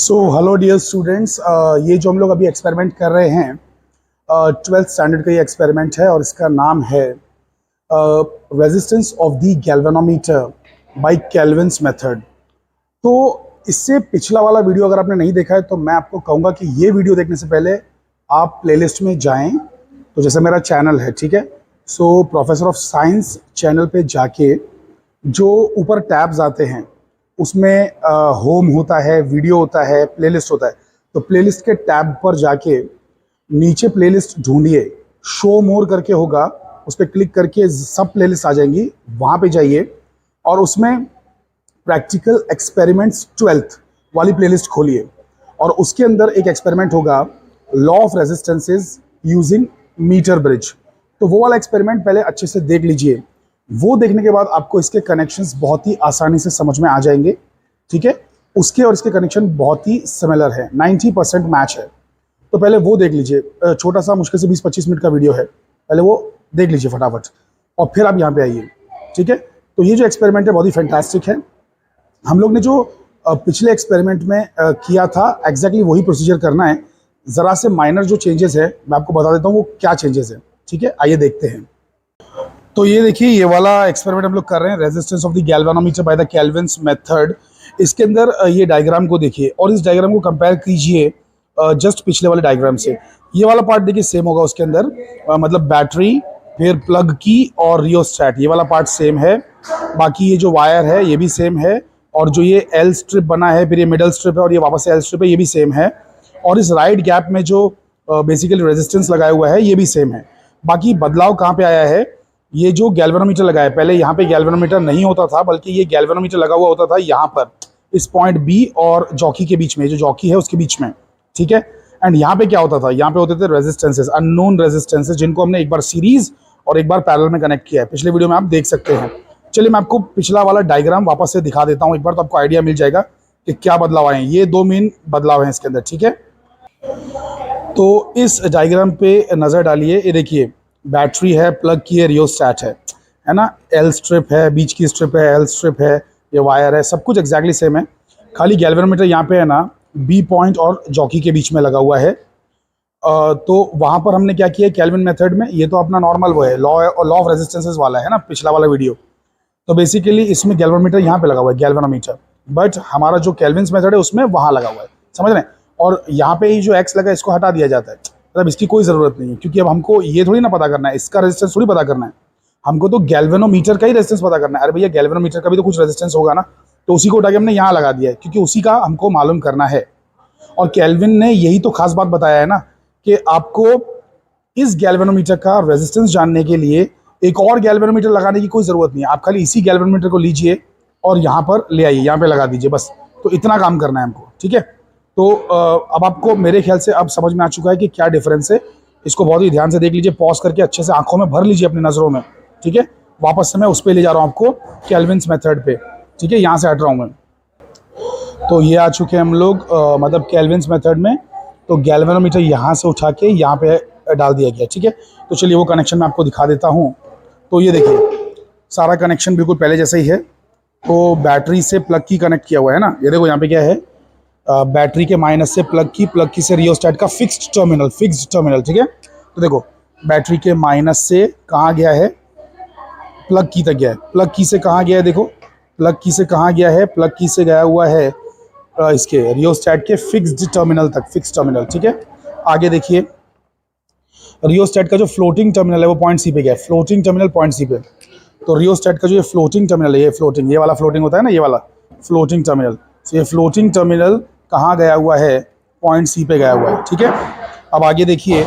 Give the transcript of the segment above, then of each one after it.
So hello dear students, ये जो हम लोग अभी एक्सपेरिमेंट कर रहे हैं 12th स्टैंडर्ड का ये एक्सपेरिमेंट है और इसका नाम है resistance of the galvanometer by Kelvin's method. तो इससे पिछला वाला वीडियो अगर आपने नहीं देखा है तो मैं आपको कहूँगा कि ये वीडियो देखने से पहले आप प्लेलिस्ट में जाएं। तो जैसे मेरा चैनल है, ठीक है, so professor of science channel पे जाके जो ऊपर टैब्स आते हैं उसमें होम होता है, वीडियो होता है, प्लेलिस्ट होता है। तो प्लेलिस्ट के टैब पर जाके नीचे प्लेलिस्ट ढूंढिए, शो मोर करके होगा, उस पर क्लिक करके सब प्लेलिस्ट आ जाएंगी। वहाँ पे जाइए और उसमें प्रैक्टिकल एक्सपेरिमेंट्स 12th वाली प्लेलिस्ट खोलिए और उसके अंदर एक एक्सपेरिमेंट होगा, law of resistances using metre bridge. तो वो वाला एक्सपेरिमेंट पहले अच्छे से देख लीजिए। वो देखने के बाद आपको इसके कनेक्शंस बहुत ही आसानी से समझ में आ जाएंगे, ठीक है। उसके और इसके कनेक्शन बहुत ही सिमिलर है, 90% मैच है। तो पहले वो देख लीजिए, छोटा सा मुश्किल से 20-25 मिनट का वीडियो है, पहले वो देख लीजिए फटाफट और फिर आप यहाँ पे आइए, ठीक है। तो ये जो एक्सपेरिमेंट है बहुत ही फैंटास्टिक है। हम लोग ने जो पिछले एक्सपेरिमेंट में किया था एग्जैक्टली वही प्रोसीजर करना है। ज़रा से माइनर जो चेंजेस है मैं आपको बता देता हूँ वो क्या चेंजेस है, ठीक है। आइए देखते हैं। तो ये देखिए, ये वाला एक्सपेरिमेंट हम लोग कर रहे हैं, resistance of the galvanometer by the Kelvin's method. इसके अंदर ये डायग्राम को देखिए और इस डायग्राम को कंपेयर कीजिए जस्ट पिछले वाले डायग्राम से। ये वाला पार्ट देखिए सेम होगा उसके अंदर, मतलब बैटरी, फिर प्लग की और रियोस्टैट, ये वाला पार्ट सेम है। बाकी ये जो वायर है ये भी सेम है और जो ये एल स्ट्रिप बना है, फिर ये मिडल स्ट्रिप है और ये वापस से एल स्ट्रिप है, ये भी सेम है। और इस राइट गैप में जो बेसिकली रेजिस्टेंस लगाया हुआ है ये भी सेम है। बाकी बदलाव कहाँ पे आया है, ये जो गैल्वेनोमीटर लगा है, पहले यहाँ पे गैल्वेनोमीटर नहीं होता था, बल्कि ये गैल्वेनोमीटर लगा हुआ होता था यहाँ पर इस पॉइंट बी और जॉकी के बीच में, जो जॉकी है उसके बीच में, ठीक है। एंड यहाँ पे क्या होता था, यहाँ पे होते थे रेजिस्टेंसेस, अननोन रेजिस्टेंसेस, जिनको हमने एक बार सीरीज और एक बार पैरेलल में कनेक्ट किया है। पिछले वीडियो में आप देख सकते हैं। चलिए मैं आपको पिछला वाला डायग्राम वापस से दिखा देता हूँ एक बार, तो आपको आइडिया मिल जाएगा कि क्या बदलाव आए हैं। ये दो मेन बदलाव हैं इसके अंदर, ठीक है। तो इस डायग्राम पे नज़र डालिए, ये देखिए बैटरी है, प्लग की है, रियोस्टैट है ना, एल स्ट्रिप है, बीच की स्ट्रिप है, एल स्ट्रिप है, ये वायर है, सब कुछ एग्जैक्टली सेम है। खाली गैल्वेनोमीटर यहाँ पे है ना बी पॉइंट और जॉकी के बीच में लगा हुआ है। तो वहाँ पर हमने क्या किया केल्विन मेथड में, ये तो अपना नॉर्मल वो है, लॉ ऑफ रेजिस्टेंसेस वाला है ना, पिछला वाला वीडियो। तो बेसिकली इसमें गैल्वेनोमीटर यहाँ पे लगा हुआ है, गैल्वेनोमीटर, बट हमारा जो केल्विन्स मेथड है उसमें वहाँ लगा हुआ है, समझ रहे हैं। और यहाँ पे ही जो एक्स लगा है इसको हटा दिया जाता है, मतलब इसकी कोई ज़रूरत नहीं है, क्योंकि अब हमको ये थोड़ी ना पता करना है, इसका रेजिस्टेंस थोड़ी पता करना है, हमको तो गैल्वेनोमीटर का ही रेजिस्टेंस पता करना है। अरे भैया गैल्वेनोमीटर का भी तो कुछ रेजिस्टेंस होगा ना, तो उसी को उठा के हमने यहाँ लगा दिया है, क्योंकि उसी का हमको मालूम करना है। और केल्विन ने यही तो खास बात बताया है ना कि आपको इस गैल्वेनोमीटर का रेजिस्टेंस जानने के लिए एक और गैल्वेनोमीटर लगाने की कोई ज़रूरत नहीं है। आप खाली इसी गैल्वेनोमीटर को लीजिए और यहाँ पर ले आइए, यहाँ पे लगा दीजिए, बस। तो इतना काम करना है हमको, ठीक है। तो अब आपको मेरे ख्याल से अब समझ में आ चुका है कि क्या डिफरेंस है। इसको बहुत ही ध्यान से देख लीजिए, पॉज करके अच्छे से आंखों में भर लीजिए अपनी नज़रों में, ठीक है। वापस से मैं उस पर ले जा रहा हूँ आपको, केल्विन्स मेथड पे, ठीक है। यहाँ से हट रहा हूँ मैं। तो ये आ चुके हैं हम लोग मतलब केल्विन्स मेथड में। तो गैल्वेनोमीटर यहाँ से उठा के यहाँ पे डाल दिया गया, ठीक है। तो चलिए वो कनेक्शन मैं आपको दिखा देता हूँ। तो ये देखिए सारा कनेक्शन बिल्कुल पहले जैसा ही है। तो बैटरी से प्लग की कनेक्ट किया हुआ है ना, ये देखो यहाँ पे क्या है, बैटरी के माइनस से प्लग की से रियोस्टैट का फिक्स्ड टर्मिनल, ठीक है। तो देखो बैटरी के माइनस से कहाँ गया है, प्लग की तक गया है। प्लग की से कहाँ गया है, देखो प्लग की से कहाँ गया है, प्लग की से गया हुआ है इसके रियोस्टैट के फिक्स्ड टर्मिनल तक, फिक्स्ड टर्मिनल, ठीक है। आगे देखिए रियोस्टैट का जो फ्लोटिंग टर्मिनल है वो पॉइंट सी पे गया है, फ्लोटिंग टर्मिनल पॉइंट सी पे। तो रियोस्टैट का जो ये फ्लोटिंग टर्मिनल है, ये वाला फ्लोटिंग होता है ना, ये वाला फ्लोटिंग टर्मिनल। तो ये फ्लोटिंग टर्मिनल कहाँ गया हुआ है, पॉइंट सी पे गया हुआ है, ठीक है। अब आगे देखिए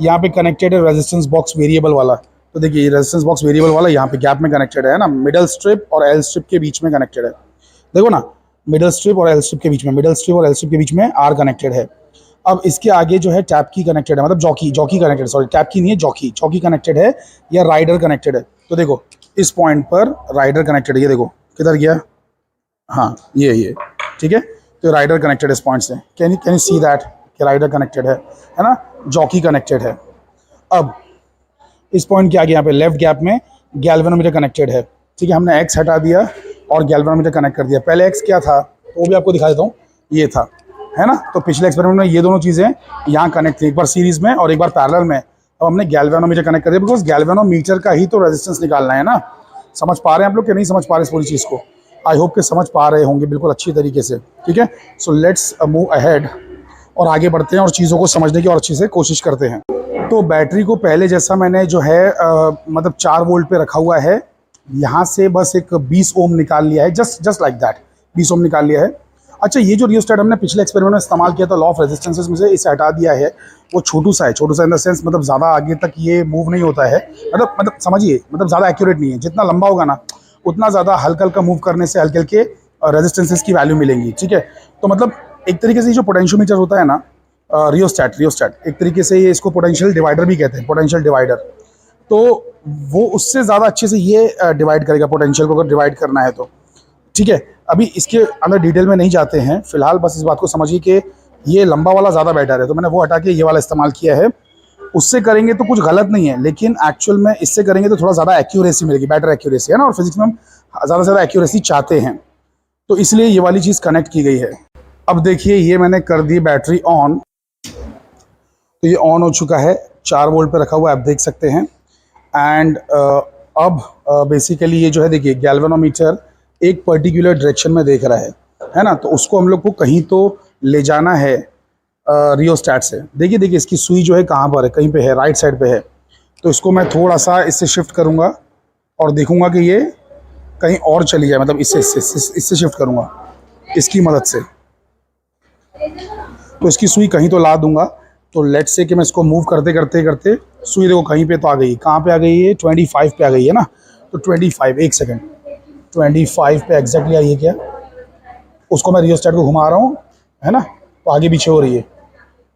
यहाँ पे कनेक्टेड है रेजिस्टेंस बॉक्स वेरिएबल वाला। तो देखिए रेजिस्टेंस बॉक्स वेरिएबल वाला यहाँ पे गैप में कनेक्टेड है ना, मिडल स्ट्रिप और एल स्ट्रिप के बीच में कनेक्टेड है। देखो ना, मिडल स्ट्रिप और एल स्ट्रिप के बीच में, आर कनेक्टेड है। अब इसके आगे जो है टैप की कनेक्टेड है, मतलब जॉकी कनेक्टेड, सॉरी टैप की नहीं है, जॉकी कनेक्टेड है या राइडर कनेक्टेड है। तो देखो इस पॉइंट पर राइडर कनेक्टेड है, ये देखो किधर गया, हाँ ये, ठीक है। तो राइडर कनेक्टेड इस पॉइंट से, कैन यू सी दैट कि राइडर कनेक्टेड है ना, जॉकी कनेक्टेड है। अब इस पॉइंट के आगे यहाँ पे लेफ्ट गैप में गैल्वेनोमीटर कनेक्टेड है, ठीक है। हमने एक्स हटा दिया और गैल्वेनोमीटर कनेक्ट कर दिया। पहले एक्स क्या था तो वो भी आपको दिखा देता हूँ, ये था, है ना। तो पिछले एक्सपेरिमेंट में ये दोनों चीज़ें यहाँ कनेक्ट थी, एक बार सीरीज में और एक बार पैरेलल में। अब हमने गैल्वेनोमीटर कनेक्ट कर दिया, बिकॉज गैल्वेनोमीटर का ही तो रेजिस्टेंस निकालना है ना। समझ पा रहे हैं आप लोग कि नहीं समझ पा रहे इस पूरी चीज़ को? आई होप कि समझ पा रहे होंगे बिल्कुल अच्छी तरीके से, ठीक है। सो लेट्स मूव अहेड और आगे बढ़ते हैं और चीज़ों को समझने की और अच्छी से कोशिश करते हैं। तो बैटरी को पहले जैसा मैंने जो है मतलब 4 वोल्ट पे रखा हुआ है, यहाँ से बस एक 20 ओम निकाल लिया है, जस्ट लाइक दैट 20 ओम निकाल लिया है। अच्छा, ये जो रियोस्टेट हमने पिछले एक्सपेरिमेंट में इस्तेमाल किया था लॉ ऑफ रेजिस्टेंसेस में से, इसे हटा दिया है। वो छोटू सा है, छोटू सा इन द सेंस मतलब ज़्यादा आगे तक ये मूव नहीं होता है, मतलब समझिए, मतलब ज़्यादा एक्यूरेट नहीं है। जितना लंबा होगा ना उतना ज़्यादा हल्का हल्का मूव करने से हल्के हल्के रेजिस्टेंसेस की वैल्यू मिलेंगी, ठीक है। तो मतलब एक तरीके से जो पोटेंशियोमीटर होता है ना, रियोस्टेट एक तरीके से ये इसको पोटेंशियल डिवाइडर भी कहते हैं, पोटेंशियल डिवाइडर। तो वो उससे ज़्यादा अच्छे से ये डिवाइड करेगा पोटेंशियल को, अगर डिवाइड करना है तो, ठीक है। अभी इसके अंदर डिटेल में नहीं जाते हैं फिलहाल, बस इस बात को समझिए कि ये लंबा वाला ज़्यादा बेटर है, तो मैंने वो हटा के ये वाला इस्तेमाल किया है। उससे करेंगे तो कुछ गलत नहीं है, लेकिन एक्चुअल में इससे करेंगे तो थोड़ा ज़्यादा एक्यूरेसी मिलेगी, बेटर एक्यूरेसी, है ना। और फिजिक्स में हम ज़्यादा से ज़्यादा एक्यूरेसी चाहते हैं, तो इसलिए ये वाली चीज़ कनेक्ट की गई है। अब देखिए, ये मैंने कर दी बैटरी ऑन, तो ये ऑन हो चुका है, 4 वोल्ट पे रखा हुआ है, आप देख सकते हैं। एंड अब बेसिकली ये जो है, देखिए गैल्वेनोमीटर एक पर्टिकुलर डायरेक्शन में देख रहा है ना। तो उसको हम लोग को कहीं तो ले जाना है रियोस्टेट से। देखिए इसकी सुई जो है कहाँ पर है, कहीं पे है, राइट साइड पे है। तो इसको मैं थोड़ा सा इससे शिफ्ट करूँगा और देखूँगा कि ये कहीं और चली जाए, मतलब इससे शिफ्ट करूँगा इसकी मदद से, तो इसकी सुई कहीं तो ला दूंगा। तो लेट्स से कि मैं इसको मूव करते करते करते सुई देखो कहीं पे तो आ गई, कहाँ पे आ गई है, 25 पे आ गई है ना। तो 25, एक सेकेंड, 25 पे एग्जैक्टली आई है क्या, उसको मैं रियोस्टेट को घुमा रहा हूँ, है ना। तो आगे पीछे हो रही है,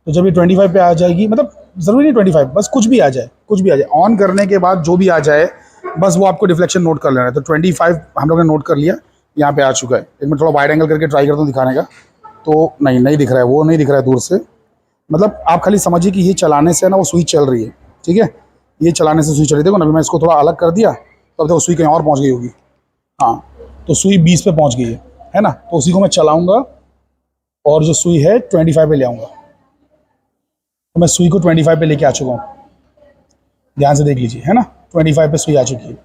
तो जब ये 25 पे आ जाएगी, मतलब ज़रूरी नहीं 25, बस कुछ भी आ जाए, कुछ भी आ जाए, ऑन करने के बाद जो भी आ जाए बस वो आपको डिफ्लेक्शन नोट कर लेना है। तो 25 हम लोग ने नोट कर लिया, यहाँ पे आ चुका है। एक मिनट थोड़ा वाइड एंगल करके ट्राई करता हूँ दिखाने का, तो नहीं दिख रहा है, वो नहीं दिख रहा है दूर से। मतलब आप खाली समझिए कि ये चलाने से ना वो सुई चल रही है, ठीक है। ये चलाने से सुई चल रही है, देखो ना, अभी मैं इसको थोड़ा अलग कर दिया तो अब देखो सुई कहीं और पहुँच गई होगी। हाँ, तो सुई 20 पे पहुँच गई है ना। तो उसी को मैं चलाऊँगा और जो सुई है 25 पे ले आऊँगा। तो मैं सुई को 25 पे लेके आ चुका हूँ, ध्यान से देख लीजिए, है ना। 25 पे सुई आ चुकी है।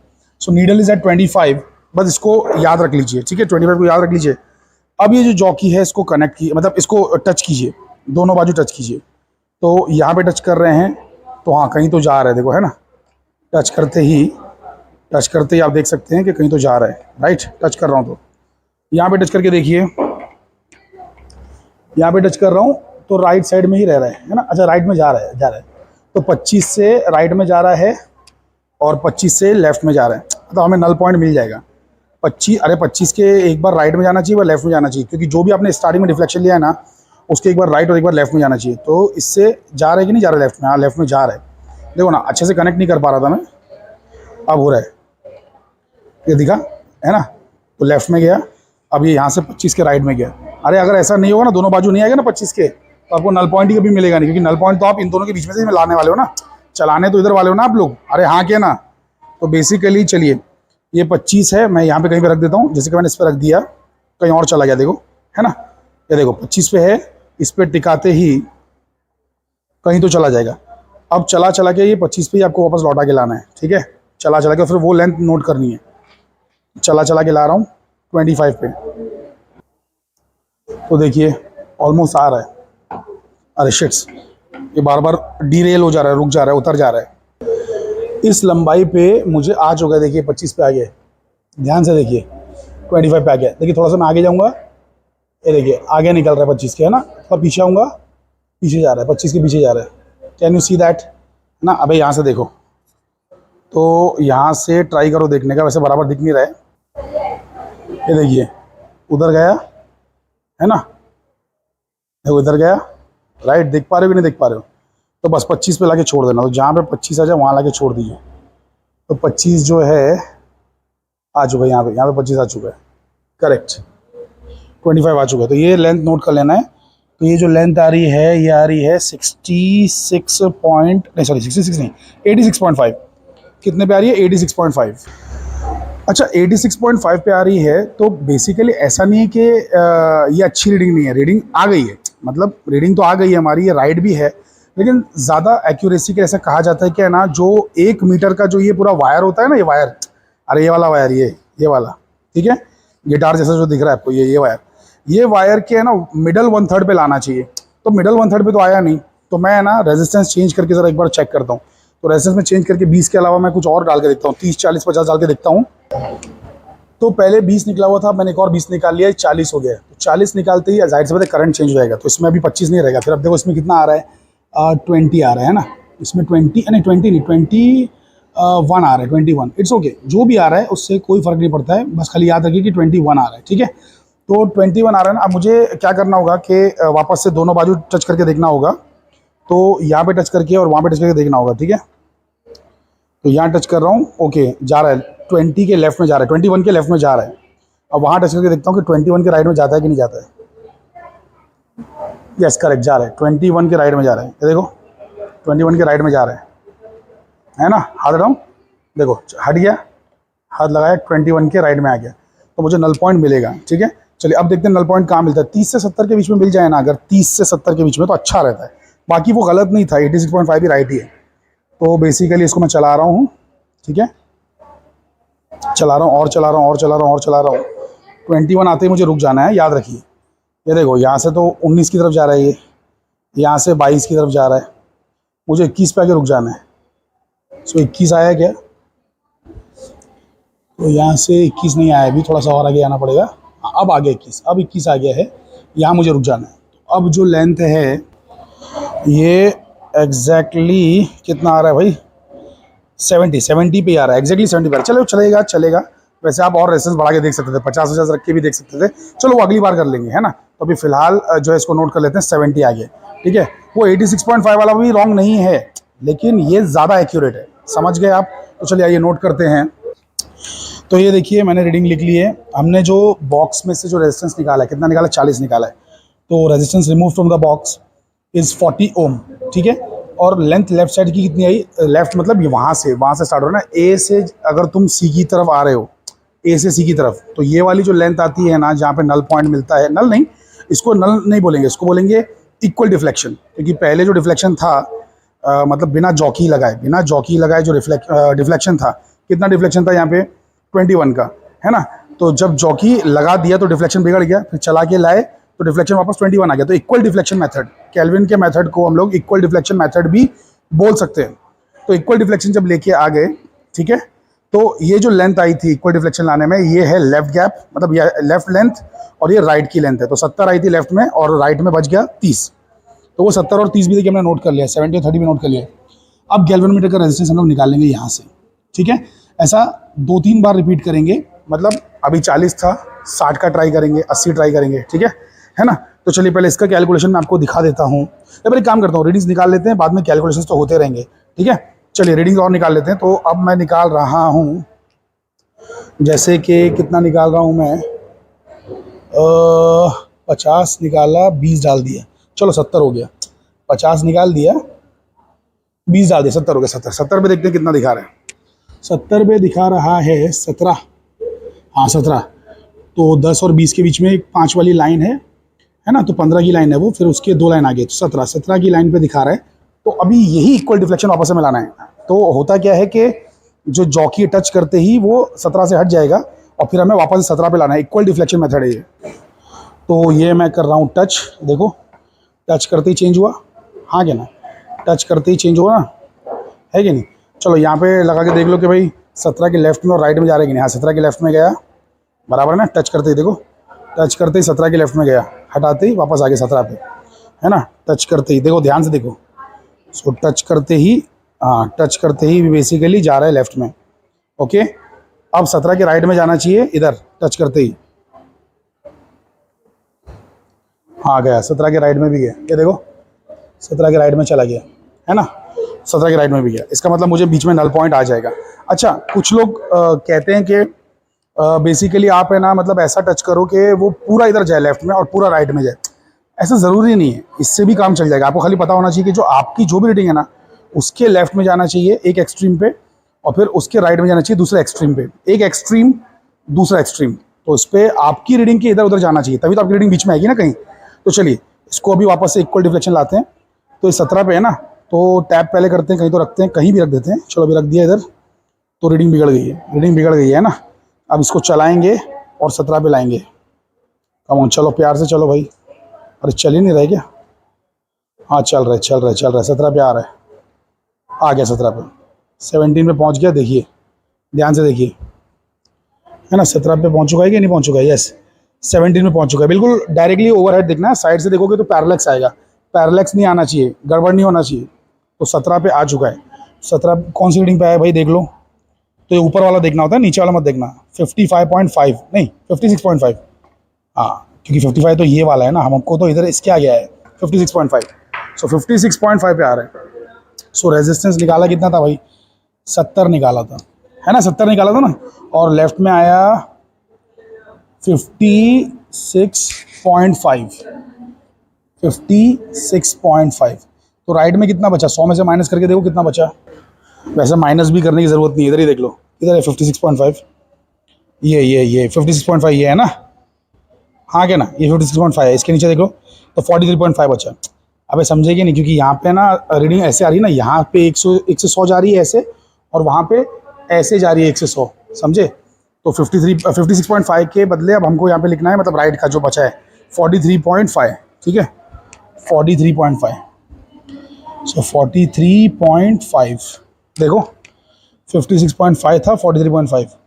सो नीडल इज एट 25, बस इसको याद रख लीजिए, ठीक है। 25 को याद रख लीजिए। अब ये जो जॉकी है इसको कनेक्ट की, मतलब इसको टच कीजिए, दोनों बाजू टच कीजिए। तो यहाँ पे टच कर रहे हैं तो हाँ कहीं तो जा रहा है, देखो, है ना। टच करते ही आप देख सकते हैं कि कहीं तो जा रहा है, राइट। टच कर रहा हूँ तो यहाँ पे टच करके देखिए, यहाँ पे टच कर रहा हूँ तो राइट साइड में ही रह रहा है ना। अच्छा, राइट में जा रहा है। तो 25 से राइट में जा रहा है और 25 से लेफ्ट में जा रहा है, तो हमें नल पॉइंट मिल जाएगा। 25 के एक बार राइट में जाना चाहिए, एक बार लेफ्ट में जाना चाहिए, क्योंकि जो भी आपने स्टार्टिंग में डिफ्लेक्शन लिया है ना, उसके एक बार राइट और एक बार लेफ्ट में जाना चाहिए। तो इससे जा रहा है कि नहीं जा रहा है लेफ्ट में? हाँ, लेफ्ट में जा रहा है। देखो ना, अच्छे से कनेक्ट नहीं कर पा रहा था मैं, अब हो रहा है, ये दिखा, है ना। तो लेफ्ट में गया, अब ये यहाँ से 25 के राइट में गया। अरे अगर ऐसा नहीं होगा ना, दोनों बाजू नहीं आएगा ना 25 के, तो आपको नल पॉइंट ही कभी मिलेगा नहीं, क्योंकि नल पॉइंट तो आप इन दोनों के बीच में से लाने वाले हो ना, चलाने तो इधर वाले हो ना आप लोग। अरे हाँ क्या ना। तो बेसिकली चलिए, ये 25 है, मैं यहाँ पे कहीं पे रख देता हूँ, जैसे कि मैंने इस पर रख दिया, कहीं और चला गया, देखो, है ना। ये देखो 25 पे है, इस पर टिकाते ही कहीं तो चला जाएगा। अब चला के ये 25 पे ही आपको वापस लौटा के लाना है, ठीक है। चला के फिर वो लेंथ नोट करनी है। चला के ला रहा हूँ 25 पे, तो देखिए ऑलमोस्ट आ रहा है। अरे शिट्स, ये बार बार डीरेल हो जा रहा है, रुक जा रहा है, उतर जा रहा है। इस लंबाई पे मुझे आ चुका है, देखिए 25 पे आ गया, ध्यान से देखिए 25 पे आ गया। देखिए थोड़ा सा मैं आगे जाऊँगा, ये देखिए आगे निकल रहा है 25 के, है ना। थोड़ा पीछे आऊँगा, पीछे जा रहा है, 25 के पीछे जा रहा है। कैन यू सी दैट, है ना। अबे यहाँ से देखो, तो यहाँ से ट्राई करो देखने का, वैसे बराबर दिख नहीं रहा है। ये देखिए उधर गया, है ना, देखो इधर गया, राइट। देख पा रहे हो कि नहीं देख पा रहे हो? तो बस 25 पे लाके छोड़ देना। तो जहाँ पे 25 आ जाए वहाँ लाके छोड़ दीजिए। तो 25 जो है आ चुका है, यहाँ पे 25 आ चुका है, करेक्ट। 25 आ चुका है। तो ये लेंथ नोट कर लेना है। तो ये जो लेंथ आ रही है, ये आ रही है 66 नहीं, 86.5। कितने पे आ रही है? 86.5। अच्छा, 86.5 पे आ रही है, तो बेसिकली ऐसा नहीं है कि ये अच्छी रीडिंग नहीं है, रीडिंग आ गई है, मतलब रीडिंग तो आ गई है हमारी, ये राइट भी है, लेकिन ज़्यादा एक्यूरेसी के ऐसा कहा जाता है कि है ना, जो 1 मीटर का जो ये पूरा वायर होता है ना, ये वायर, अरे ये वाला वायर, ये वाला, ठीक है, गिटार जैसा जो दिख रहा है आपको, ये वायर के है ना मिडल 1/3 पे लाना चाहिए। तो मिडल 1/3 पे तो आया नहीं, तो मैं है ना रेजिस्टेंस चेंज करके ज़रा एक बार चेक करता हूँ। तो रेजिस्टेंस में चेंज करके 20 के अलावा मैं कुछ और डाल के देखता हूँ, 30, 40, 50 डाल के देखता हूँ। तो पहले 20 निकला हुआ था, मैंने एक और 20 निकाल लिया, 40 हो गया। तो 40 निकालते ही जाहिर सी बात है करंट चेंज हो जाएगा, तो इसमें अभी 25 नहीं रहेगा। फिर अब देखो इसमें कितना आ रहा है, 20 आ रहा है ना, इसमें 20 नहीं, 20 नहीं, 21 आ रहा है, 21। इट्स ओके, जो भी आ रहा है उससे कोई फ़र्क नहीं पड़ता है, बस खाली याद रखिए कि 21 आ रहा है, ठीक है। तो 21 आ रहा है ना, अब मुझे क्या करना होगा कि वापस से दोनों बाजू टच करके देखना होगा। तो यहाँ पे टच करके और वहाँ पे टच करके देखना होगा, ठीक है। तो यहाँ टच कर रहा हूँ, ओके, जा रहा है 20 के लेफ्ट में जा रहा है, 21 के लेफ्ट में जा रहा है। अब वहाँ टच करके देखता हूँ कि 21 के राइट में जाता है कि नहीं जाता है। यस, करेक्ट, जा रहा है, 21 के राइट में जा रहा है, ये देखो 21 के राइट में जा रहा है ना। हाथ हटाऊँ, देखो हट गया, हाथ लगाया, 21 के राइट में आ गया, तो मुझे नल पॉइंट मिलेगा, ठीक है। चलिए अब देखते हैं नल पॉइंट कहाँ मिलता है। 30 से 70 के बीच में मिल जाए ना, अगर 30 से 70 के बीच में तो अच्छा रहता है, बाकी वो गलत नहीं था, 86.5 भी राइट ही है। तो बेसिकली इसको मैं चला रहा हूँ, ठीक है, चला रहा हूँ और चला रहा हूँ और चला रहा हूँ और चला रहा हूँ। 21 आते ही मुझे रुक जाना है, याद रखिए। ये देखो यहाँ से तो 19 की तरफ जा रहा है, ये यहाँ से 22 की तरफ जा रहा है, मुझे 21 पे आके रुक जाना है। सो 21 आया क्या, तो यहाँ से 21 नहीं आया, अभी थोड़ा सा और आगे आना पड़ेगा। अब आ गया 21, अब 21 आ गया है, यहाँ मुझे रुक जाना है। तो अब जो लेंथ है ये एग्जैक्टली कितना आ रहा है भाई, 70 पे आ रहा है, एग्जैक्टली 70 पे आ रहा है। चलो चलेगा। वैसे आप और रेजिस्टेंस बढ़ा के देख सकते थे, 50 रख के भी देख सकते थे, चलो वो अगली बार कर लेंगे, है ना। तो अभी फिलहाल जो है इसको नोट कर लेते हैं, 70 आ गया, ठीक है। वो 86.5 वाला भी रॉन्ग नहीं है, लेकिन ये ज़्यादा एक्यूरेट है, समझ गए आप। तो चलिए आइए नोट करते हैं। तो ये देखिए मैंने रीडिंग लिख ली है। हमने जो बॉक्स में से जो रेजिस्टेंस निकाला है, कितना निकाला, 40 निकाला है। तो resistance remove from the box is 40 ओम, ठीक है। और लेंथ लेफ्ट साइड की कितनी आई, लेफ्ट मतलब ये वहाँ से स्टार्ट हो रहा है ना, ए से अगर तुम सी की तरफ आ रहे हो, ए से सी की तरफ, तो ये वाली जो लेंथ आती है ना, जहाँ पे नल पॉइंट मिलता है, नल नहीं, इसको नल नहीं बोलेंगे, इसको बोलेंगे इक्वल डिफ्लेक्शन। क्योंकि पहले जो डिफ्लेक्शन था मतलब बिना जॉकी लगाए जो डिफ्लेक्शन था, कितना डिफ्लेक्शन था यहाँ पे, 21 का, है ना। तो जब जॉकी लगा दिया तो डिफ्लेक्शन बिगड़ गया, फिर चला के लाए तो डिफ्लेक्शन वापस 21 आ गया। तो इक्वल डिफ्लेक्शन मेथड, केल्विन के मेथड को हम लोग इक्वल डिफ्लेक्शन मेथड भी बोल सकते हैं। तो इक्वल डिफ्लेक्शन जब लेके आ गए, ठीक है, तो ये जो लेंथ आई थी इक्वल डिफ्लेक्शन लाने में, ये है लेफ्ट गैप, मतलब ये लेफ्ट लेंथ और ये राइट की लेंथ है। तो 70 आई थी लेफ्ट में और राइट में बच गया 30। तो वो 70 और 30 भी देखिए हमने नोट कर लिया, 70 और 30 भी नोट कर लिया। अब गैल्वेनोमीटर का रेजिस्टेंस हम लोग निकाल लेंगे यहाँ से, ठीक है। ऐसा 2-3 बार रिपीट करेंगे, मतलब अभी 40 था, 60 का ट्राई करेंगे, 80 ट्राई करेंगे, ठीक है ना। तो चलिए पहले इसका कैलकुलेशन मैं आपको दिखा देता हूँ। या फिर एक काम करता हूँ, रीडिंग्स निकाल लेते हैं, बाद में कैलकुलेशंस तो होते रहेंगे, ठीक है। चलिए रीडिंग्स और निकाल लेते हैं। तो अब मैं निकाल रहा हूँ, जैसे कि कितना निकाल रहा हूँ मैं, 50 निकाला, 20 डाल दिया, चलो 70 हो गया। 50 निकाल दिया, 20 डाल दिया, 70 हो गया। 70 पे देखते हैं कितना दिखा रहा है। 70 पे दिखा रहा है 17, हाँ 17। तो 10 और 20 के बीच में एक 5 वाली लाइन है ना, तो 15 की लाइन है वो, फिर उसके 2 लाइन आगे, तो 17 की लाइन पे दिखा रहा है। तो अभी यही इक्वल डिफ्लेक्शन वापस से मिलाना है। तो होता क्या है कि जो जॉकी टच करते ही वो 17 से हट जाएगा और फिर हमें वापस 17 पे लाना है। इक्वल डिफ्लेक्शन मेथड है ये। तो ये मैं कर रहा हूँ टच, देखो टच करते ही चेंज हुआ, हाँ क्या ना, टच करते ही चेंज हुआ ना, है कि नहीं। चलो यहाँ पे लगा के देख लो कि भाई 17 के लेफ्ट में और राइट में जा रहे कि नहीं। हाँ 17 के लेफ्ट में गया, बराबर है ना। टच करते ही देखो, टच करते ही 17 के लेफ्ट में गया, हटाते ही वापस आ गया 17 पे, है ना। टच करते ही देखो, ध्यान से देखो, सो टच करते ही, हाँ टच करते ही बेसिकली जा रहा है लेफ्ट में, ओके। अब 17 के राइट में जाना चाहिए, इधर टच करते ही, हाँ गया 17 के राइट में भी गया, ये देखो 17 के राइट में चला गया, है ना। 17 के राइट में भी गया, इसका मतलब मुझे बीच में नल पॉइंट आ जाएगा। अच्छा, कुछ लोग कहते हैं कि बेसिकली आप है ना, मतलब ऐसा टच करो कि वो पूरा इधर जाए लेफ्ट में और पूरा राइट में जाए। ऐसा ज़रूरी नहीं है, इससे भी काम चल जाएगा। आपको खाली पता होना चाहिए कि जो आपकी जो भी रीडिंग है ना, उसके लेफ्ट में जाना चाहिए एक एक्सट्रीम पे, और फिर उसके राइट में जाना चाहिए दूसरे एक्सट्रीम पे। एक एक्सट्रीम, दूसरा एक्सट्रीम, तो इस पर आपकी रीडिंग के इधर उधर जाना चाहिए, तभी तो आपकी रीडिंग बीच में आएगी ना कहीं। तो चलिए इसको अभी वापस से इक्वल डिफ्लेक्शन लाते हैं। तो ये 17 पे है ना, तो टैप पहले करते हैं, कहीं तो रखते हैं, कहीं भी रख देते हैं। चलो अभी रख दिया इधर, तो रीडिंग बिगड़ गई है, रीडिंग बिगड़ गई है ना। अब इसको चलाएंगे और 17 पे लाएंगे। कम ऑन, चलो प्यार से चलो भाई। अरे चल ही नहीं रहा है क्या? हाँ चल रहा है, चल रहा है, चल रहा है। 17 पे आ रहा है, आ गया 17 पे। 17 पे पहुंच गया, देखिए ध्यान से देखिए, है ना। 17 पे पहुंच चुका है कि नहीं पहुंच चुका है? यस, 17 में पहुंच चुका है। बिल्कुल डायरेक्टली ओवरहेड देखना है, साइड से देखोगे तो पैरेलक्स आएगा, पैरेलक्स नहीं आना चाहिए, गड़बड़ नहीं होना चाहिए। तो 17 पे आ चुका है। 17 कौन सी रीडिंग पे आया भाई देख लो। तो ये ऊपर वाला देखना होता है, नीचे वाला मत देखना। 55.5 नहीं 56.5, हाँ क्योंकि 55 तो ये वाला है ना, हमको तो इधर इसके आ गया है 56.5। सो 56.5 पे आ रहा है। सो रेजिस्टेंस निकाला कितना था भाई? 70 निकाला था, है ना, 70 निकाला था ना। और लेफ्ट में आया 56.5, 56.5। तो राइट में कितना बचा? 100 में से माइनस करके देखो कितना बचा। वैसे माइनस भी करने की ज़रूरत नहीं है, इधर ही देख लो, इधर है 56.5। ये 56.5 ये है ना, हाँ क्या ना, ये 56.5 है। इसके नीचे देख लो तो 43.5 बचा। अबे समझेगी नहीं, क्योंकि यहाँ पे ना रीडिंग ऐसे आ रही है ना, यहाँ पे 1 से 100 जा रही है ऐसे, और वहाँ पे ऐसे जा रही है 1 से 100, समझे। तो 56.5 के बदले अब हमको यहाँ पे लिखना है, मतलब राइट का जो बचा है 43.5, ठीक है 43.5। सो 43.5 देखो, 56.5 था, 43.5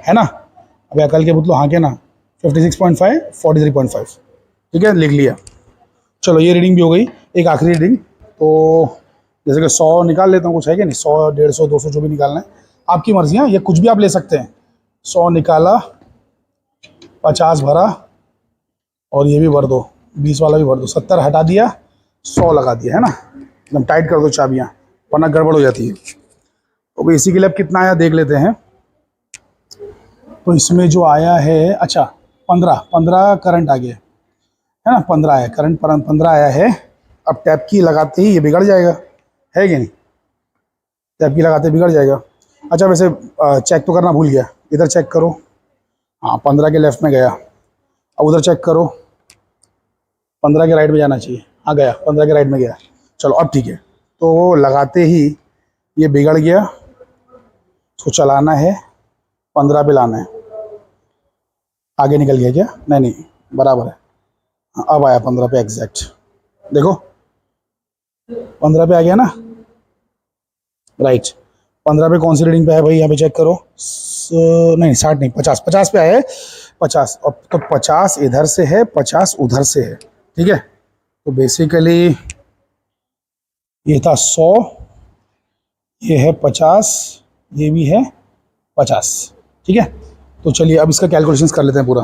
है ना। अभी अकल के पुतलो, हाँ क्या ना, 56.5 43.5, ठीक है लिख लिया। चलो ये रीडिंग भी हो गई। एक आखिरी रीडिंग, तो जैसे कि 100 निकाल लेता हूँ, कुछ है कि नहीं, 100 150 200 जो भी निकालना है आपकी मर्जी है, ये कुछ भी आप ले सकते हैं। 100 निकाला, 50 भरा, और ये भी भर दो, 20 वाला भी भर दो, 70 हटा दिया, 100 लगा दिया, है ना। एकदम टाइट कर दो चाबियाँ, वरना गड़बड़ हो जाती है। तो बेसिकली अब कितना आया देख लेते हैं। तो इसमें जो आया है, अच्छा 15 करंट आ गया, है ना, 15 आया करंट, 15 आया है। अब टैप की लगाते ही ये बिगड़ जाएगा, है कि नहीं, टैप की लगाते बिगड़ जाएगा। अच्छा वैसे चेक तो करना भूल गया, इधर चेक करो, हाँ 15 के लेफ्ट में गया। अब उधर चेक करो, 15 के राइट में जाना चाहिए, हाँ गया, 15 के राइट में गया। चलो अब ठीक है। तो वो लगाते ही ये बिगड़ गया, उसको चलाना है, 15 पे लाना है। आगे निकल गया क्या? नहीं बराबर है। हाँ, अब आया 15 पे एग्जैक्ट, देखो 15 पे आ गया ना, राइट। 15 पे कौन सी रीडिंग पे है भाई, यहाँ पे चेक करो। नहीं 60 नहीं, 50 पे आया है, 50। अब तो 50 इधर से है, 50 उधर से है, ठीक है। तो बेसिकली ये था 100, ये है 50, ये भी है 50, ठीक है। तो चलिए अब इसका कैलकुलेशंस कर लेते हैं पूरा।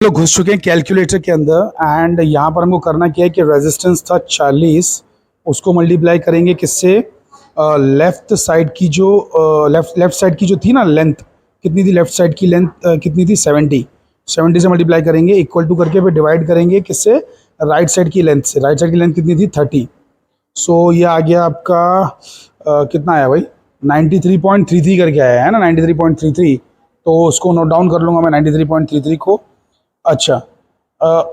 लोग घुस चुके हैं कैलकुलेटर के अंदर, एंड यहाँ पर हमको करना क्या है कि रेजिस्टेंस था 40, उसको मल्टीप्लाई करेंगे किससे, लेफ्ट साइड की जो लेफ्ट साइड की जो थी ना लेंथ, कितनी थी लेफ्ट साइड की लेंथ, कितनी थी 70 से मल्टीप्लाई करेंगे, इक्वल टू करके फिर डिवाइड करेंगे किससे, राइट साइड की लेंथ से। राइट साइड की लेंथ कितनी थी 30। सो ये आ गया आपका कितना आया भाई, 93.33 करके आया है ना, 93.33। तो उसको नोट डाउन कर लूँगा मैं 93.33 को। अच्छा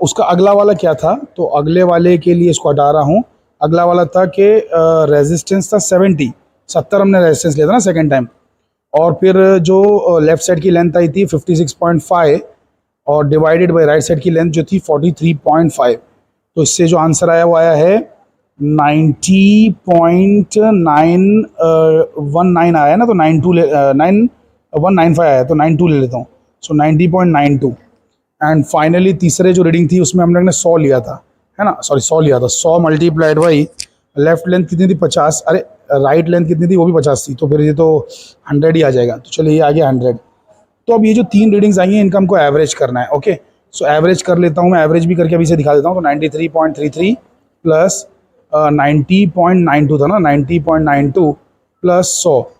उसका अगला वाला क्या था, तो अगले वाले के लिए इसको हटा रहा हूँ। अगला वाला था कि रेजिस्टेंस था 70 हमने रेजिस्टेंस लिया था ना सेकेंड टाइम, और फिर जो लेफ्ट साइड की लेंथ आई थी 56.5, और डिवाइडेड बाय राइट साइड की लेंथ जो थी 43.5। तो इससे जो आंसर आया वो आया है 90.919 आया ना, तो 9195 आया, तो 92 ले लेता हूँ। सो 90.92। एंड फाइनली तीसरे जो रीडिंग थी उसमें हम लोग ने 100 लिया था, है ना, सॉरी 100 लिया था। 100 मल्टीप्लाइड बाई लेफ्ट लेंथ कितनी थी 50, अरे राइट लेंथ कितनी थी वो भी 50 थी, तो फिर ये तो 100 ही आ जाएगा। तो चलिए ये आ गया 100। तो अब ये जो 3 रीडिंग्स आई हैं इनका हमको एवरेज करना है। ओके सो एवरेज कर लेता हूँ मैं, एवरेज भी करके अभी से दिखा देता हूँ। तो 93.33 प्लस 90.92 था ना, 90.92 प्लस 100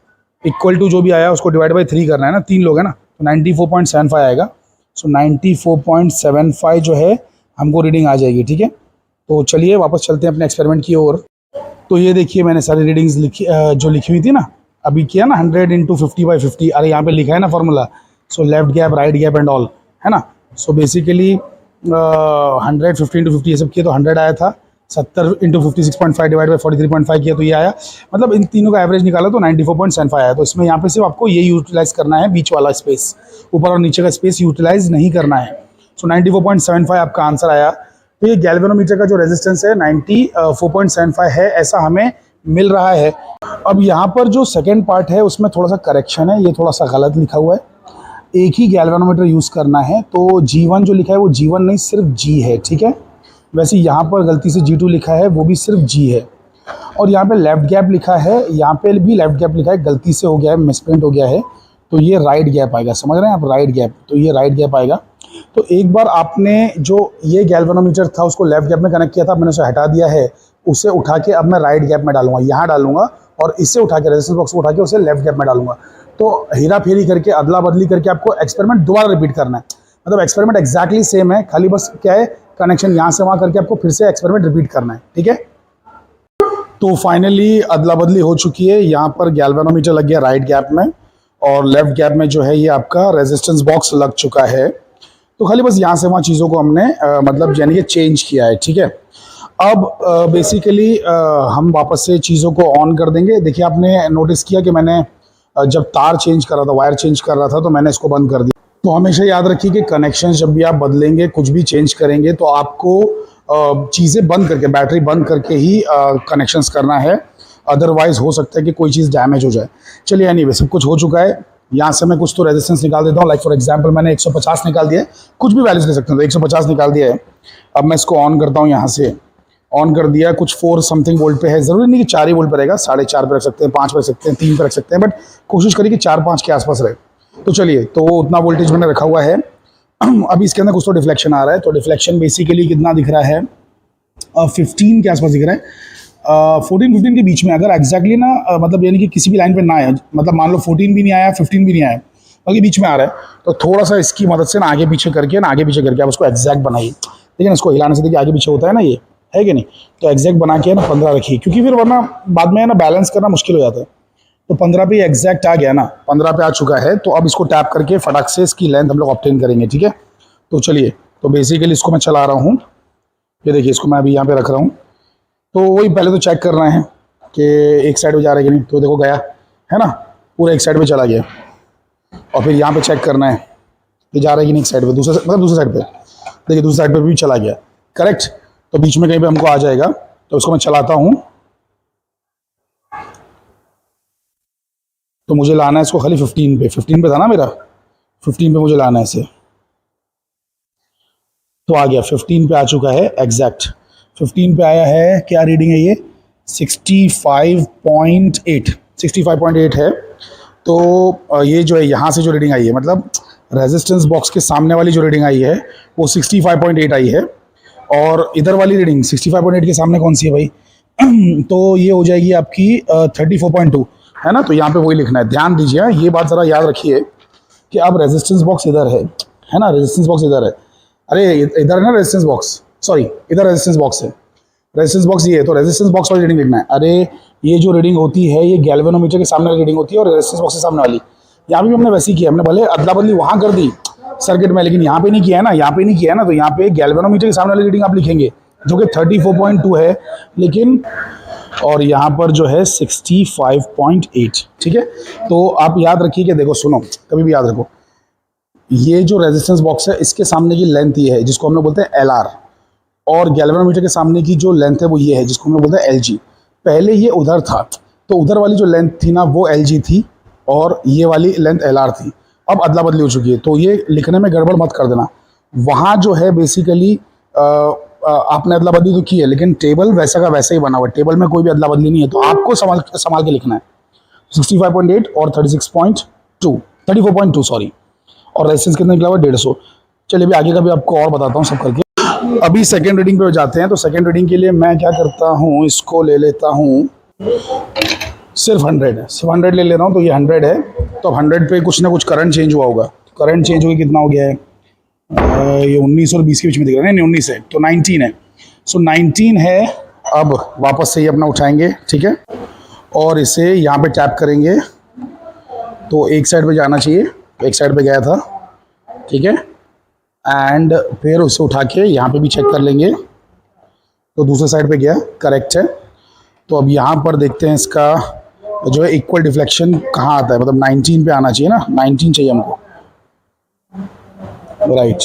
इक्वल टू जो भी आया उसको डिवाइड बाई 3 करना है ना, 3 लोग हैं ना, तो 94.75 आएगा। सो 94.75 जो है हमको रीडिंग आ जाएगी, ठीक है। तो चलिए वापस चलते हैं अपने एक्सपेरिमेंट की ओर। तो ये देखिए मैंने सारी रीडिंग्स लिखी, जो लिखी हुई थी ना, अभी किया ना 100 × 50/50। अरे यहाँ पे लिखा है ना formula, so left gap right gap and all, है ना। सो बेसिकली 100 15 into 50 ये सब किया तो 100 आया था। 70 into 56.5 डिवाइड बाई 43.5 किया तो ये आया। मतलब इन तीनों का एवरेज निकाला तो 94.75 आया। तो इसमें यहाँ पे सिर्फ आपको ये यूटिलाइज करना है, बीच वाला स्पेस, ऊपर और नीचे का स्पेस यूटिलाइज नहीं करना है। सो 94.75 आपका आंसर आया। तो ये गैल्वेनोमीटर का जो रेजिस्टेंस है 94.75 है, ऐसा हमें मिल रहा है। अब यहाँ पर जो सेकेंड पार्ट है उसमें थोड़ा सा करेक्शन है, ये थोड़ा सा गलत लिखा हुआ है। एक ही गैल्वेनोमीटर यूज़ करना है, तो G1 जो लिखा है वो G1 नहीं, सिर्फ G है, ठीक है। वैसे यहाँ पर गलती से G2 लिखा है, वो भी सिर्फ G है। और यहाँ पे लेफ़्ट गैप लिखा है, यहाँ पे भी लेफ़्ट गैप लिखा है, गलती से हो गया है, मिसप्रिंट हो गया है, तो ये राइट गैप आएगा। समझ रहे हैं आप, राइट गैप, तो ये राइट गैप आएगा। तो एक बार आपने जो ये गैल्वेनोमीटर था उसको लेफ़्ट गैप में कनेक्ट किया था, मैंने उसे हटा दिया है, उसे उठा के अब मैं राइट गैप में डालूंगा, यहाँ डालूंगा, और इससे उठा के रेजिस्टेंस बॉक्स को उठा के उसे लेफ़्ट गैप में डालूंगा। तो हेरा फेरी करके, अदला बदली करके आपको एक्सपेरिमेंट दोबारा रिपीट करना है। मतलब एक्सपेरिमेंट एक्जैक्टली सेम है, खाली बस क्या है, कनेक्शन यहाँ से वहाँ करके आपको फिर से एक्सपेरिमेंट रिपीट करना है, ठीक है। तो फाइनली अदला बदली हो चुकी है। यहाँ पर गैल्वेनोमीटर लग गया राइट गैप में, और लेफ्ट गैप में जो है ये आपका रेजिस्टेंस बॉक्स लग चुका है। तो खाली बस यहाँ से वहाँ चीज़ों को हमने मतलब यानी कि चेंज किया है, ठीक है। अब बेसिकली हम वापस से चीज़ों को ऑन कर देंगे। देखिए आपने नोटिस किया कि मैंने जब तार चेंज कर रहा था, वायर चेंज कर रहा था, तो मैंने इसको बंद कर दिया। तो हमेशा याद रखिए कि कनेक्शन जब भी आप बदलेंगे, कुछ भी चेंज करेंगे, तो आपको चीज़ें बंद करके, बैटरी बंद करके ही कनेक्शंस करना है। अदरवाइज़ हो सकता है कि कोई चीज़ डैमेज हो जाए। चलिए एनीवे सब कुछ हो चुका है। यहाँ से मैं कुछ तो रेजिस्टेंस निकाल देता हूँ। लाइक फॉर एग्जांपल मैंने 150 निकाल दिया है, कुछ भी वैल्यूज ले सकते हैं, तो 150 निकाल दिया है। अब मैं इसको ऑन करता हूँ, यहाँ से ऑन कर दिया। कुछ 4 समथिंग वोल्ट पे है, ज़रूरी नहीं कि 4 ही वोल्ट पर रहेगा, 4.5 पे रख सकते हैं, 5 पे रख सकते हैं, 3 पे रख सकते हैं, बट कोशिश करिए कि 4-5 के आसपास रहे। तो चलिए, तो उतना वोल्टेज मैंने रखा हुआ है। अभी इसके अंदर कुछ तो डिफ्लेक्शन आ रहा है, तो डिफ्लेक्शन बेसिकली कितना दिख रहा है, 15 के आसपास दिख रहा है। 14-15 के बीच में, अगर एग्जैक्टली ना मतलब यानी कि किसी भी लाइन पे ना आए, मतलब मान लो 14 भी नहीं आया, 15 भी नहीं आया, बाकी बीच में आ रहा है, तो थोड़ा सा इसकी मदद से ना आगे पीछे करके आप उसको एग्जैक्ट बनाइए। लेकिन इसको हिलाने से देखिए आगे पीछे होता है ना, ये है कि नहीं, तो एग्जैक्ट बना के ना 15 रखिए, क्योंकि फिर वरना बाद में ना बैलेंस करना मुश्किल हो जाता है। तो 15 पे एग्जैक्ट आ गया ना, 15 पे आ चुका है। तो अब इसको टैप करके फटाक से इसकी लेंथ हम लोग ऑब्टेन करेंगे, ठीक है। तो चलिए, तो बेसिकली इसको मैं चला रहा हूँ, ये देखिए, इसको मैं अभी यहाँ पे रख रहा हूँ। तो वही पहले तो चेक करना है कि एक साइड पे जा रहा है कि नहीं, तो देखो गया है ना, पूरा एक साइड पे चला गया। और फिर यहाँ पे चेक करना है कि जा रहा है कि नहीं एक साइड पे, दूसरे साइड पे, देखिए दूसरी साइड पे भी चला गया, करेक्ट। तो बीच में कहीं पे हमको आ जाएगा, तो इसको मैं चलाता हूँ। तो मुझे लाना है इसको खाली 15 पे था ना मेरा, 15 पे मुझे लाना है इसे। तो आ गया, 15 पे आ चुका है एग्जैक्ट। 15 पे आया है, क्या रीडिंग है ये, 65.8 है। तो ये जो है यहाँ से जो रीडिंग आई है, मतलब रेजिस्टेंस बॉक्स के सामने वाली जो रीडिंग आई है वो 65.8 आई है, और इधर वाली रीडिंग 65.8 के सामने कौन सी है भाई, तो ये हो जाएगी आपकी 34.2 है ना। तो यहाँ पे वही लिखना है, ध्यान दीजिए, ये बात ज़रा याद रखिए कि अब रेजिस्टेंस बॉक्स इधर है ना, रेजिस्टेंस बॉक्स इधर है, अरे इधर है ना रेजिस्टेंस बॉक्स, सॉरी इधर रेजिस्टेंस बॉक्स है, रेजिस्टेंस बॉक्स ये है, तो रेजिस्टेंस बॉक्स वाली रीडिंग लिखना है। अरे ये जो रीडिंग होती है ये गैल्वेनोमीटर के सामने वाली रीडिंग होती है, और रेजिस्टेंस बॉक्स के सामने वाली। यहाँ भी हमने वैसे ही किया, हमने भले अदला बदली वहाँ कर दी सर्किट में, लेकिन यहाँ पे नहीं किया है ना, यहाँ पे नहीं किया है ना। तो यहाँ पे गैल्वेनोमीटर के सामने वाली रीडिंग आप लिखेंगे जो कि 34.2 है, लेकिन और यहाँ पर जो है 65.8, ठीक है। तो आप याद रखिए कि देखो, सुनो, कभी भी याद रखो, ये जो रेजिस्टेंस बॉक्स है इसके सामने की लेंथ ये है जिसको हम लोग बोलते हैं LR, और गैल्वेनोमीटर के सामने की जो लेंथ है वो ये है जिसको हम लोग बोलते हैं LG। पहले ये उधर था, तो उधर वाली जो लेंथ थी ना वो LG थी, और ये वाली लेंथ LR थी। अब अदला बदली हो चुकी है, तो ये लिखने में गड़बड़ मत कर देना। वहाँ जो है बेसिकली आपने अदला बदली तो की है, लेकिन टेबल वैसा का वैसा ही बना हुआ है, टेबल में कोई भी अदला बदली नहीं है। तो आपको संभाल के लिखना है 65.8 और 34.2 सॉरी, और रेजिस्टेंस कितना निकला हुआ, 150। चलिए अभी आगे का भी आपको और बताता हूँ सब करके। अभी सेकेंड रीडिंग पे जाते हैं। तो सेकेंड रीडिंग के लिए मैं क्या करता हूँ, इसको ले लेता हूँ, सिर्फ 100 है, सिर्फ 100 ले रहा हूँ। तो ये 100 है, तो 100 पे कुछ ना कुछ करंट चेंज हुआ होगा। करंट चेंज होकर कितना हो गया है, ये 19 और 20 के बीच में दिख रहा है, नहीं 19 है, तो 19 है। सो 19 है। अब वापस से ये अपना उठाएंगे, ठीक है, और इसे यहाँ पे टैप करेंगे, तो एक साइड पे जाना चाहिए, एक साइड पे गया था, ठीक है। एंड फिर उसे उठा के यहाँ पे भी चेक कर लेंगे, तो दूसरे साइड पे गया, करेक्ट है। तो अब यहाँ पर देखते हैं इसका जो है इक्वल डिफ्लेक्शन कहाँ आता है, मतलब 19 पे आना चाहिए ना, 19 चाहिए हमको, राइट।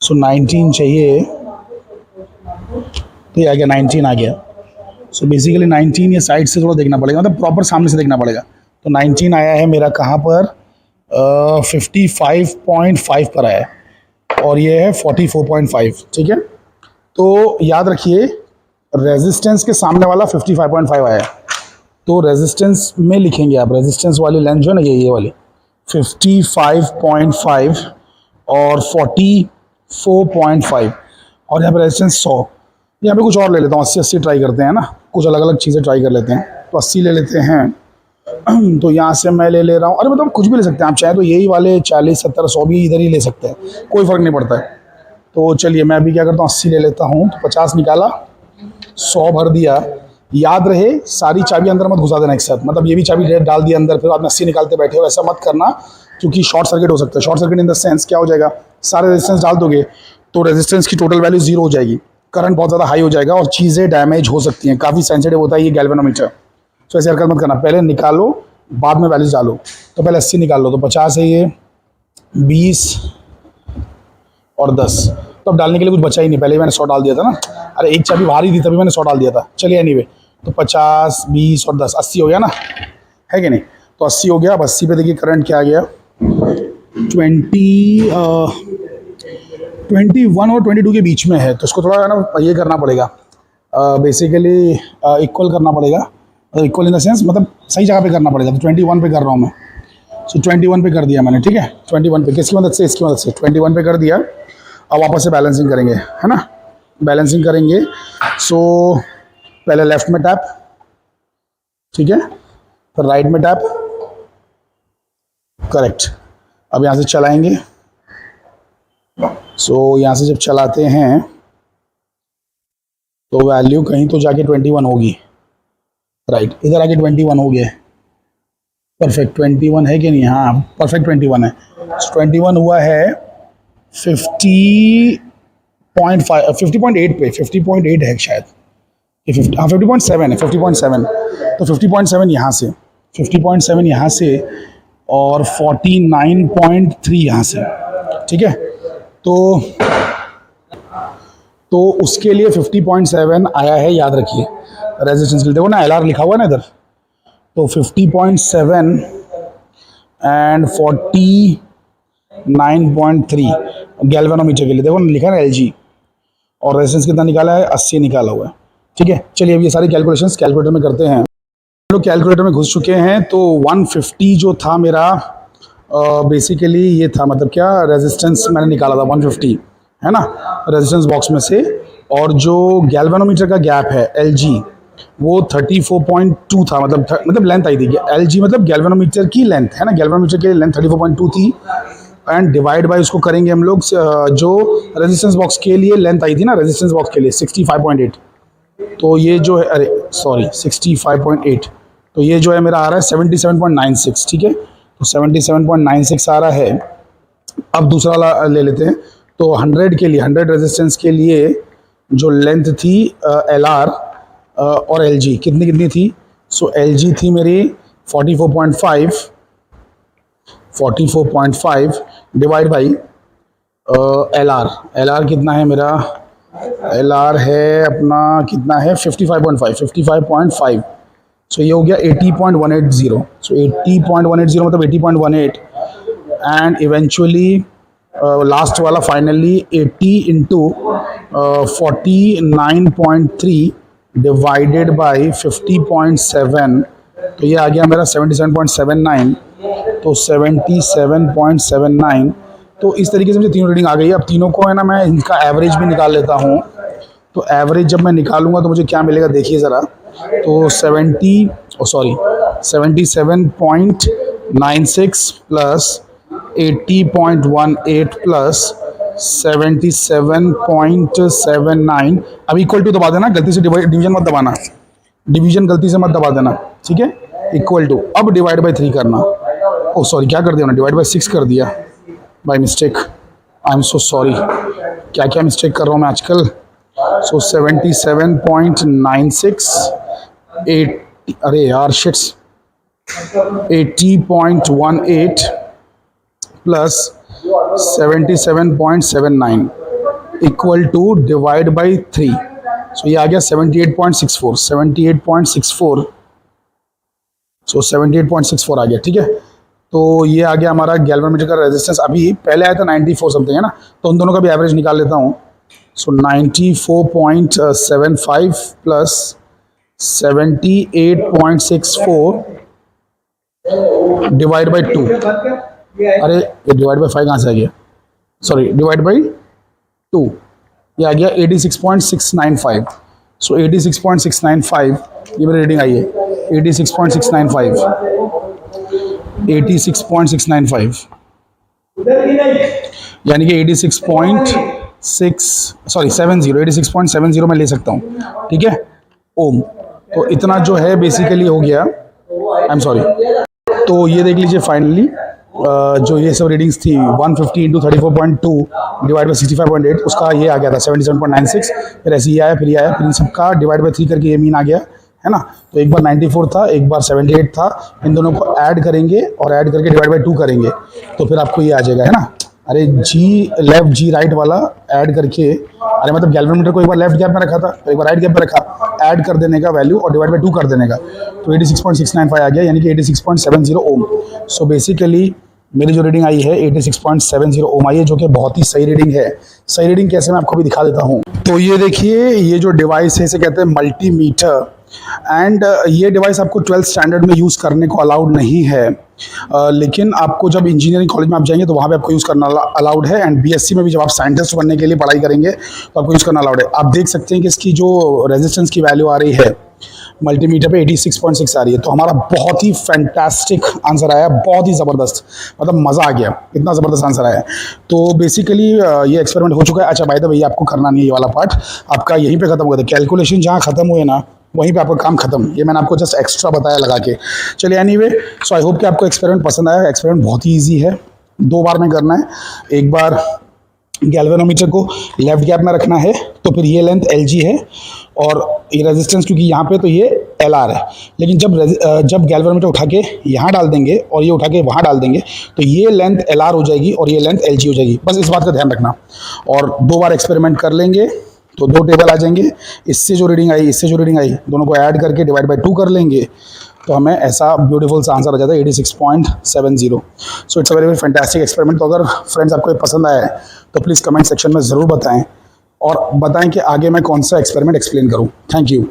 सो 19 चाहिए, तो ये आ गया, 19 आ गया। सो बेसिकली 19 ये साइड से थोड़ा देखना पड़ेगा, मतलब प्रॉपर सामने से देखना पड़ेगा। तो 19 आया है मेरा कहाँ पर, 55.5 पर आया है, और ये है 44.5, ठीक है। तो याद रखिए रेजिस्टेंस के सामने वाला 55.5 आया है, तो रेजिस्टेंस में लिखेंगे आप, रेजिस्टेंस वाली लेंथ जो है ना, ये वाली 55.5 और 44.5, और यहाँ पे रेजिस्टेंस 100। यहाँ पे कुछ और ले लेता हूँ, 80 ट्राई करते हैं ना, कुछ अलग अलग चीज़ें ट्राई कर लेते हैं। तो 80 ले लेते हैं। तो यहाँ से मैं ले रहा हूँ, अरे मतलब कुछ भी ले सकते हैं आप, चाहे तो यही वाले 40, 70, 100 भी इधर ही ले सकते हैं, कोई फ़र्क नहीं पड़ता है। तो चलिए मैं अभी क्या करता हूँ, 80 ले लेता हूँ। तो 50 निकाला, 100 भर दिया। याद रहे सारी चाबी अंदर मत घुसा देना एक साथ, मतलब ये भी चाबी डाल दिया अंदर, फिर आपने 80 निकालते बैठे हो, ऐसा मत करना, क्योंकि शॉर्ट सर्किट हो सकता है। Short circuit in the sense क्या हो जाएगा, सारे रेजिस्टेंस डाल दोगे तो रेजिस्टेंस की टोटल वैल्यू 0 हो जाएगी, करंट बहुत ज़्यादा हाई हो जाएगा और चीज़ें डैमेज हो सकती हैं, काफ़ी सेंसिटिव होता है ये गैल्वेनोमीटर। तो ऐसे हरकत मत करना, पहले निकालो बाद में वैल्यूज डालो। तो पहले 80 निकाल लो, तो 50 है ये, 20 और 10। तो अब डालने के लिए कुछ बचा ही नहीं, पहले ही मैंने 100 डाल दिया था ना, अरे एक चाबी बाहर ही थी तभी मैंने 100 डाल दिया था। चलिए एनीवे, तो 50, 20 और 10, 80 हो गया ना, है कि नहीं। तो 80 हो गया। अब 80 पे देखिए करंट क्या आ गया, 21 और 22 के बीच में है। तो इसको थोड़ा ना ये करना पड़ेगा, बेसिकली इक्वल करना पड़ेगा, इक्वल इन द सेंस मतलब सही जगह पे करना पड़ेगा। तो 21 पे कर रहा हूँ मैं। सो 21 पे कर दिया मैंने, ठीक है। 21 पे किसकी मदद से, इसकी मदद से 21 पे कर दिया। अब वापस से बैलेंसिंग करेंगे, है ना, बैलेंसिंग करेंगे। सो पहले लेफ्ट में टैप, ठीक है, फिर राइट में टैप, करेक्ट। अब यहाँ से चलाएंगे। सो यहाँ से जब चलाते हैं तो वैल्यू कहीं तो जाके 21 होगी, राइट। इधर आके 21 हो गया, परफेक्ट 21 है कि नहीं, हाँ परफेक्ट 21 है। 21 हुआ है 50.5, 50.8 पे, 50.8 है शायद, ये 50, हाँ 50.7 है, 50.7। तो 50.7 यहाँ से, 50.7 यहाँ से और 49.3 यहाँ से, ठीक है। तो उसके लिए 50.7 आया है, याद रखिए रेजिस्टेंस के लिए। देखो ना LR लिखा हुआ है ना इधर, तो 50.7 एंड 49.3 गैल्वेनोमीटर के लिए। देखो ना लिखा है ना LG, और रेजिस्टेंस कितना निकाला है, 80 निकाला हुआ है, ठीक है। चलिए अब ये सारी कैलकुलेशंस कैलकुलेटर में करते हैं। हम लोग कैलकुलेटर में घुस चुके हैं। तो 150 जो था मेरा बेसिकली ये था, मतलब क्या रेजिस्टेंस मैंने निकाला था 150, है ना, रेजिस्टेंस बॉक्स में से। और जो गैल्वेनोमीटर का गैप है LG वो 34.2 था, मतलब लेंथ आई थी LG, मतलब गैल्वेनोमीटर की लेंथ है ना, गैल्वेनोमीटर की लेंथ 34.2 थी। एंड डिवाइड बाय उसको करेंगे हम लोग जो रेजिस्टेंस बॉक्स के लिए लेंथ आई थी ना, रेजिस्टेंस बॉक्स के लिए 65.8। तो ये जो है, अरे सॉरी 65.8, तो ये जो है मेरा आ रहा है 77.96, ठीक है। तो 77.96 आ रहा है। अब दूसरा वाला ले लेते हैं। तो 100 के लिए, 100 रेजिस्टेंस के लिए जो लेंथ थी LR और LG कितनी थी। सो LG थी मेरी 44.5 डिवाइड बाई LR कितना है मेरा, LR है अपना कितना है 55.5। सो ये हो गया 80.180। सो 80.180 मतलब 80.18 एंड इवेंचुअली लास्ट वाला फाइनली 80 इंटू 49.3 डिवाइडेड बाई 50.7, तो ये आ गया मेरा 77.79। तो 77.79। तो इस तरीके से मुझे तीनों रीडिंग आ गई है। अब तीनों को है ना मैं इनका एवरेज भी निकाल लेता हूँ। तो एवरेज जब मैं निकालूंगा तो मुझे क्या मिलेगा देखिए ज़रा। तो 77.96 प्लस 80.18 प्लस 77.79। अब इक्वल टू दबा देना, गलती से डिवीजन मत दबाना, डिवीजन गलती से मत दबा देना, ठीक है। इक्वल टू अब डिवाइड बाई 3 करना, ओ सॉरी क्या कर दिया मैंने, डिवाइड बाई 6 कर दिया, by mistake, I am so sorry. क्या क्या मिस्टेक कर रहा हूँ मैं आजकल। सो 77.96, 8, अरे यार शिट्स, 80.18 plus 77.79 equal to divide by 3। So ये आ गया 78.64, 78.64, सो 78.64 आ गया, ठीक है। तो ये आ गया हमारा गैल्वेनोमीटर का रेजिस्टेंस। अभी पहले आया था 94 समथिंग, है ना, तो उन दोनों का भी एवरेज निकाल लेता हूँ। सो 94.75 प्लस 78.64 डिवाइड बाई 2, अरे ये डिवाइड बाई 5 कहाँ से आ गया, सॉरी डिवाइड बाई 2, ये आ गया 86.695। सो 86.695 ये मेरी रीडिंग आई है, 86.695, 86.695 यानी कि 86.70 में ले सकता हूँ, ठीक है, ओम। तो इतना जो है बेसिकली हो गया, आई एम सॉरी। तो ये देख लीजिए फाइनली जो ये सब रीडिंग्स थी 150 इंटू 34.2 डिवाइड बाई 65.8, उसका ये आ गया था 77.96, फिर ऐसे ही आया, फिर ये आया, फिर इन सबका डिवाइड बाई 3 करके ये मीन आ गया, है ना। तो एक बार 94 था, एक बार 78 था, इन दोनों को ऐड करेंगे और ऐड करके डिवाइड बाई 2 करेंगे तो फिर आपको ये आ जाएगा, है ना। अरे जी लेफ्ट जी राइट वाला ऐड करके, अरे मतलब गैल्वेनोमीटर को एक बार लेफ्ट गैप में रखा था, तो एक बार राइट गैप में रखा, ऐड कर देने का वैल्यू और डिवाइड बाई 2 कर देने का, तो 86.695 आ गया, यानी कि 86.70 ओम। सो बेसिकली मेरी जो रीडिंग आई है 86.70 ओम आई है, जो कि बहुत ही सही रीडिंग है। सही रीडिंग कैसे मैं आपको भी दिखा देता हूँ। तो ये देखिए, ये जो डिवाइस है इसे कहते हैं मल्टीमीटर, एंड ये डिवाइस आपको 12th स्टैंडर्ड में यूज़ करने को अलाउड नहीं है, लेकिन आपको जब इंजीनियरिंग कॉलेज में आप जाएंगे तो वहाँ पे आपको यूज़ करना अलाउड है, एंड बीएससी में भी जब आप साइंटिस्ट बनने के लिए पढ़ाई करेंगे तो आपको यूज़ करना अलाउड है। आप देख सकते हैं कि इसकी जो रेजिस्टेंस की वैल्यू आ रही है मल्टीमीटर पे 86.6 आ रही है, तो हमारा बहुत ही फैंटास्टिक आंसर आया, बहुत ही ज़बरदस्त, मतलब मज़ा आ गया, इतना ज़बरदस्त आंसर आया। तो बेसिकली ये एक्सपेरिमेंट हो चुका है। अच्छा बाय द वे, आपको करना नहीं है ये वाला पार्ट, आपका यहीं पे खत्म हुआ था, कैलकुलेशन जहाँ खत्म हुए ना वहीं पे आपका काम खत्म। ये मैंने आपको जस्ट एक्स्ट्रा बताया लगा के। चलिए एनीवे, सो आई होप कि आपको एक्सपेरिमेंट पसंद आया। एक्सपेरिमेंट बहुत ही ईजी है, 2 बार में करना है। एक बार गैल्वेनोमीटर को लेफ्ट गैप में रखना है, तो फिर ये लेंथ LG है और ये रेजिस्टेंस क्योंकि यहाँ पे तो ये LR है, लेकिन जब गैल्वेनोमीटर उठा के यहाँ डाल देंगे और ये उठा के वहाँ डाल देंगे तो ये लेंथ LR हो जाएगी और ये लेंथ LG हो जाएगी। बस इस बात का ध्यान रखना, और 2 बार एक्सपेरिमेंट कर लेंगे तो 2 टेबल आ जाएंगे। इससे जो रीडिंग आई, इससे जो रीडिंग आई, दोनों को ऐड करके डिवाइड बाई 2 कर लेंगे तो हमें ऐसा ब्यूटीफुल सा आंसर आ जाता है 86.70। So it's a very fantastic experiment. तो अगर फ्रेंड्स आपको ये पसंद आया है तो प्लीज़ कमेंट सेक्शन में ज़रूर बताएं, और बताएं कि आगे मैं कौन सा एक्सपेरिमेंट एक्सप्लेन करूं। Thank you.